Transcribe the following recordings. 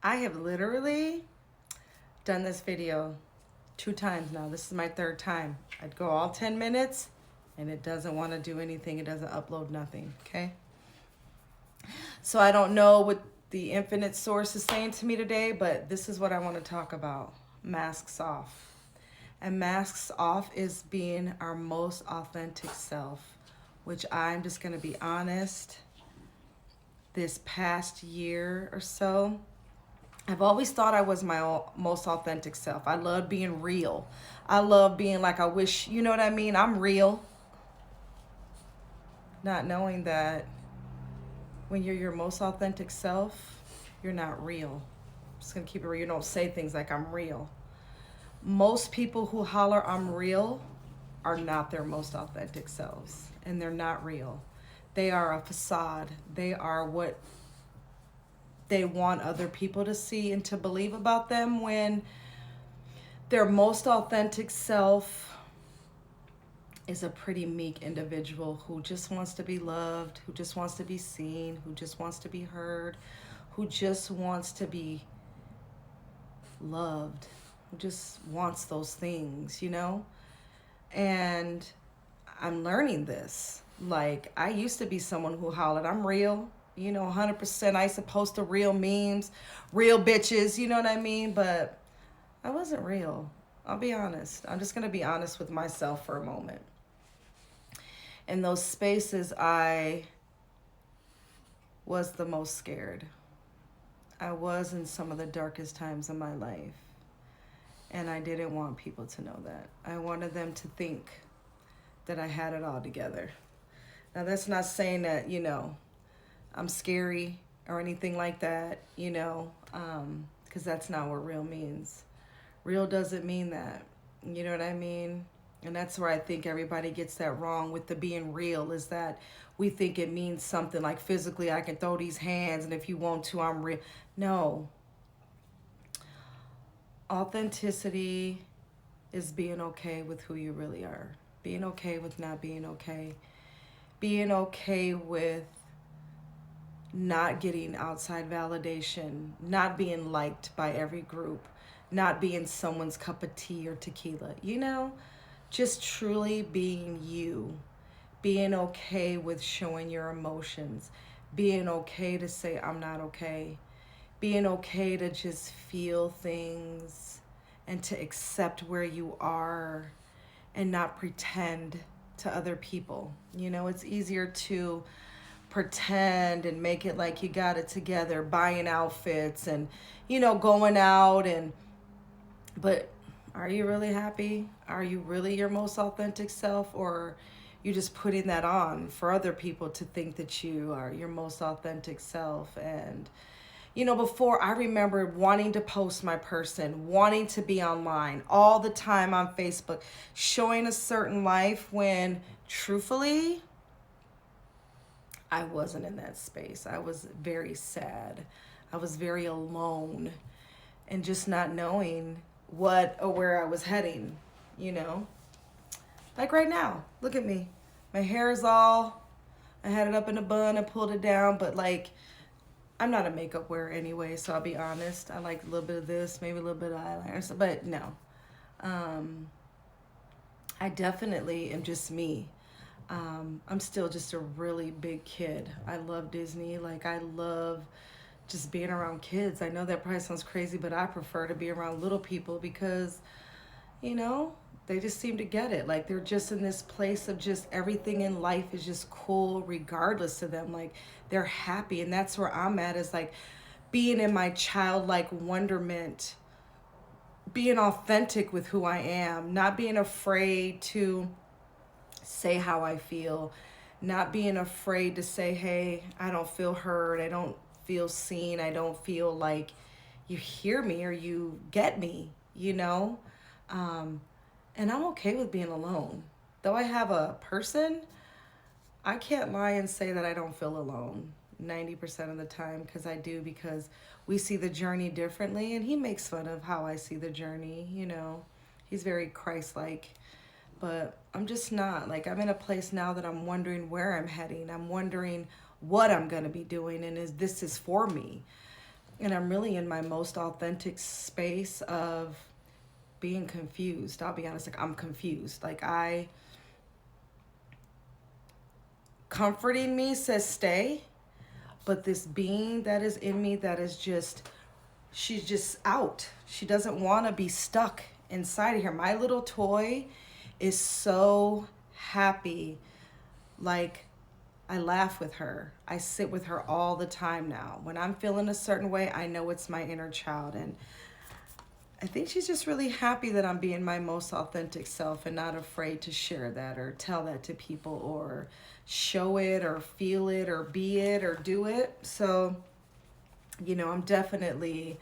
I have literally done this video 2 times now. This is my third time. I'd go all 10 minutes and it doesn't want to do anything. It doesn't upload nothing, okay? So I don't know what the infinite source is saying to me today, but this is what I want to talk about. Masks off. And masks off is being our most authentic self, which I'm just going to be honest. This past year or so, I've always thought I was my most authentic self. I love being real. I love being like I wish, you know what I mean? I'm real. Not knowing that when you're your most authentic self, you're not real. I'm just going to keep it real. You don't say things like I'm real. Most people who holler I'm real are not their most authentic selves, and they're not real. They are a facade. They are what they want other people to see and to believe about them, when their most authentic self is a pretty meek individual who just wants to be loved, who just wants to be seen, who just wants to be heard, who just wants to be loved, who just wants those things, you know? And I'm learning this. Like, I used to be someone who hollered, I'm real, 100%. I used to post the real memes, real bitches, you know what I mean? But I wasn't real. I'll be honest. I'm just going to be honest with myself for a moment. In those spaces, I was the most scared. I was in some of the darkest times of my life. And I didn't want people to know that. I wanted them to think that I had it all together. Now, that's not saying that, I'm scary or anything like that, because that's not what real means. Real doesn't mean that. You know what I mean? And that's where I think everybody gets that wrong with the being real, is that we think it means something like physically, I can throw these hands and if you want to, I'm real. No. Authenticity is being okay with who you really are. Being okay with not being okay. Being okay with not getting outside validation, not being liked by every group, not being someone's cup of tea or tequila, just truly being you, being okay with showing your emotions, being okay to say I'm not okay, being okay to just feel things and to accept where you are and not pretend to other people. It's easier to pretend and make it like you got it together, buying outfits and, going out but are you really happy? Are you really your most authentic self, or you just putting that on for other people to think that you are your most authentic self? And before, I remember wanting to post my person, wanting to be online all the time on Facebook, showing a certain life when truthfully, I wasn't in that space. I was very sad. I was very alone and just not knowing what or where I was heading, you know? Like right now, look at me. My hair is all, I had it up in a bun, I pulled it down, but like, I'm not a makeup wearer anyway, so I'll be honest. I like a little bit of this, maybe a little bit of eyeliner, but no. I definitely am just me. I'm still just a really big kid. I love Disney. Like, I love just being around kids. I know that probably sounds crazy, but I prefer to be around little people because, they just seem to get it. Like, they're just in this place of just everything in life is just cool regardless to them. Like, they're happy. And that's where I'm at, is like being in my childlike wonderment, being authentic with who I am, not being afraid to say how I feel, not being afraid to say, hey, I don't feel heard, I don't feel seen, I don't feel like you hear me or you get me, And I'm okay with being alone. Though I have a person, I can't lie and say that I don't feel alone 90% of the time, because I do, because we see the journey differently, and he makes fun of how I see the journey, He's very Christ-like, but I'm just not. Like, I'm in a place now that I'm wondering where I'm heading. I'm wondering what I'm going to be doing, and this is for me. And I'm really in my most authentic space of being confused. I'll be honest, like I'm confused. Like comforting me says stay, but this being that is in me that is just, she's just out. She doesn't want to be stuck inside of here. My little toy is so happy. Like, I laugh with her. I sit with her all the time now. When I'm feeling a certain way, I know it's my inner child. And I think she's just really happy that I'm being my most authentic self and not afraid to share that or tell that to people or show it or feel it or be it or do it. So, I'm definitely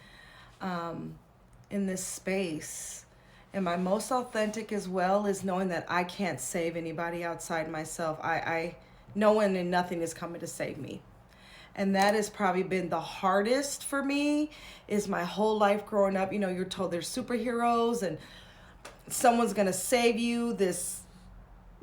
in this space. And my most authentic as well is knowing that I can't save anybody outside myself. No one and nothing is coming to save me. And that has probably been the hardest for me is my whole life growing up. You're told there's superheroes and someone's going to save you. This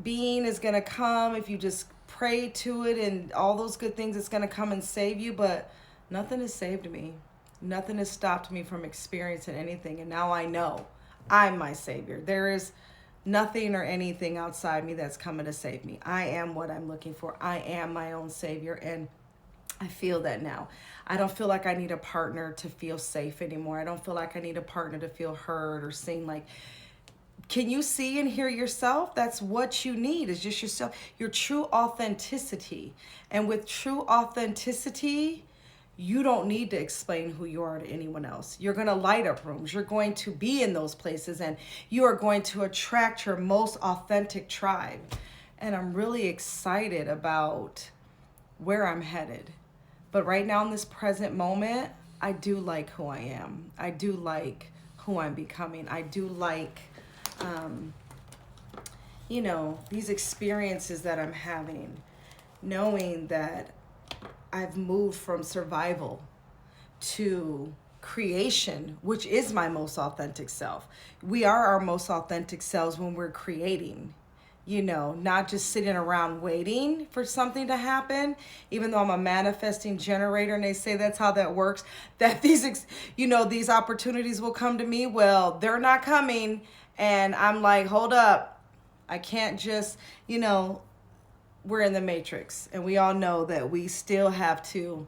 being is going to come if you just pray to it and all those good things. It's going to come and save you. But nothing has saved me. Nothing has stopped me from experiencing anything. And now I know I'm my savior. There is nothing or anything outside me that's coming to save me. I am what I'm looking for. I am my own savior. And I feel that now. I don't feel like I need a partner to feel safe anymore. I don't feel like I need a partner to feel heard or seen. Like, can you see and hear yourself? That's what you need, is just yourself, your true authenticity. And with true authenticity, you don't need to explain who you are to anyone else. You're going to light up rooms. You're going to be in those places and you are going to attract your most authentic tribe. And I'm really excited about where I'm headed. But right now in this present moment, I do like who I am. I do like who I'm becoming. I do like, these experiences that I'm having, knowing that I've moved from survival to creation, which is my most authentic self. We are our most authentic selves when we're creating, not just sitting around waiting for something to happen, even though I'm a manifesting generator and they say that's how that works, that these opportunities will come to me. Well, they're not coming. And I'm like, hold up. I can't just, we're in the matrix and we all know that we still have to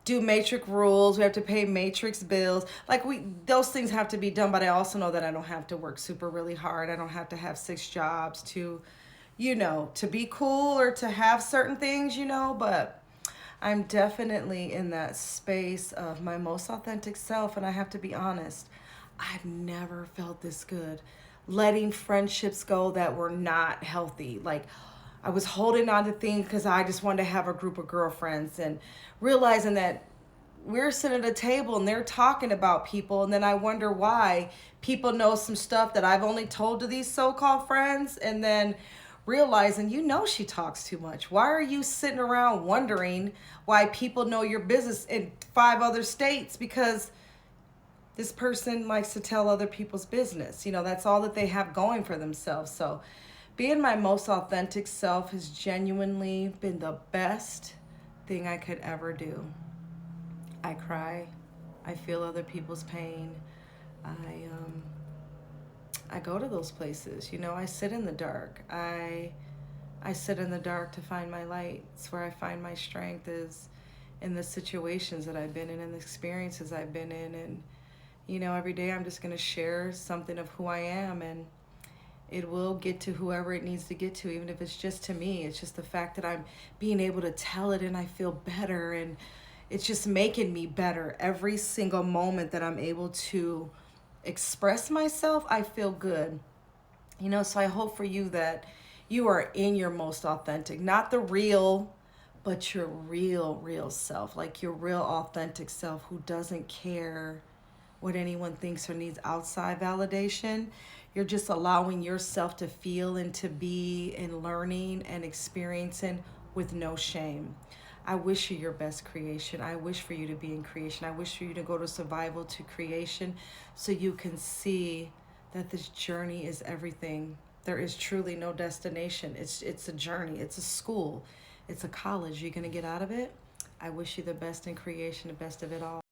do matrix rules. We have to pay matrix bills. Like those things have to be done, but I also know that I don't have to work super really hard. I don't have to have 6 jobs to, to be cool or to have certain things, but I'm definitely in that space of my most authentic self. And I have to be honest, I've never felt this good. Letting friendships go that were not healthy. Like, I was holding on to things because I just wanted to have a group of girlfriends and realizing that we're sitting at a table and they're talking about people. And then I wonder why people know some stuff that I've only told to these so-called friends. And then realizing, she talks too much. Why are you sitting around wondering why people know your business in 5 other states? Because this person likes to tell other people's business. That's all that they have going for themselves. So being my most authentic self has genuinely been the best thing I could ever do. I cry. I feel other people's pain. I go to those places. I sit in the dark. I sit in the dark to find my light. It's where I find my strength, is in the situations that I've been in and the experiences I've been in. And every day I'm just going to share something of who I am, and it will get to whoever it needs to get to, even if it's just to me. It's just the fact that I'm being able to tell it and I feel better, and it's just making me better. Every single moment that I'm able to express myself, I feel good. So I hope for you that you are in your most authentic, not the real, but your real self, like your real authentic self who doesn't care what anyone thinks or needs outside validation. You're just allowing yourself to feel and to be and learning and experiencing with no shame. I wish you your best creation. I wish for you to be in creation. I wish for you to go to survival to creation so you can see that this journey is everything. There is truly no destination. It's a journey. It's a school. It's a college. You're going to get out of it? I wish you the best in creation, the best of it all.